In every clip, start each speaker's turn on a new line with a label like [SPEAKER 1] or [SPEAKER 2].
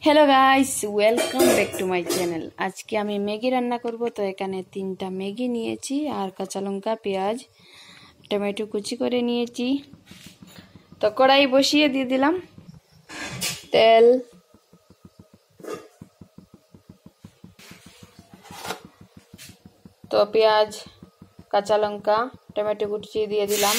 [SPEAKER 1] Hello guys welcome back to my channel. आज के आमी मैगी रान्ना करब। तो एखाने 3टा मैगी निয়েছি আর কাঁচা লঙ্কা পেঁয়াজ টমেটো কুচি করে নিয়েছি। তো কড়াই বসিয়ে দিয়ে দিলাম তেল, তো পেঁয়াজ কাঁচা লঙ্কা টমেটো কুচি দিয়ে দিলাম।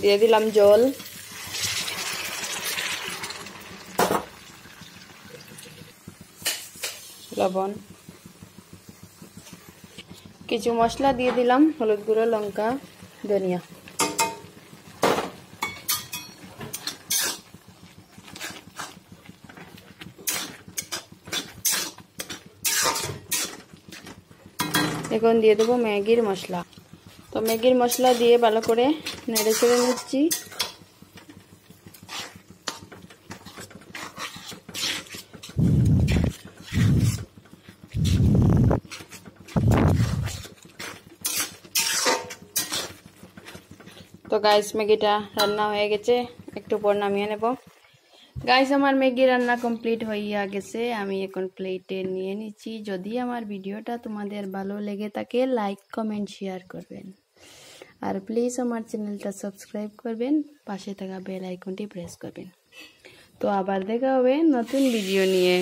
[SPEAKER 1] দিয়ে দিলাম জল, লবণ, কিছু মশলা দিয়ে দিলাম হলুদ গুঁড়ো লঙ্কা ধনিয়া। এখন দিয়ে দেবো ম্যাগির মশলা। তো ম্যাগির মশলা দিয়ে ভালো করে নেড়ে চেড়ে নিচ্ছি। তো গাইস ম্যাগিটা রান্না হয়ে গেছে, একটু পর নামিয়ে নেব। গাইস আমার ম্যাগি রান্না কমপ্লিট হইয়া গেছে, আমি এখন প্লেটে নিয়ে নিচ্ছি। যদি আমার ভিডিওটা তোমাদের ভালো লেগে থাকে লাইক কমেন্ট শেয়ার করবেন, আর প্লিজ আমার চ্যানেলটা সাবস্ক্রাইব করবেন, পাশে থাকা বেল আইকনটি প্রেস করবেন। তো আবার দেখা হবে নতুন ভিডিও নিয়ে।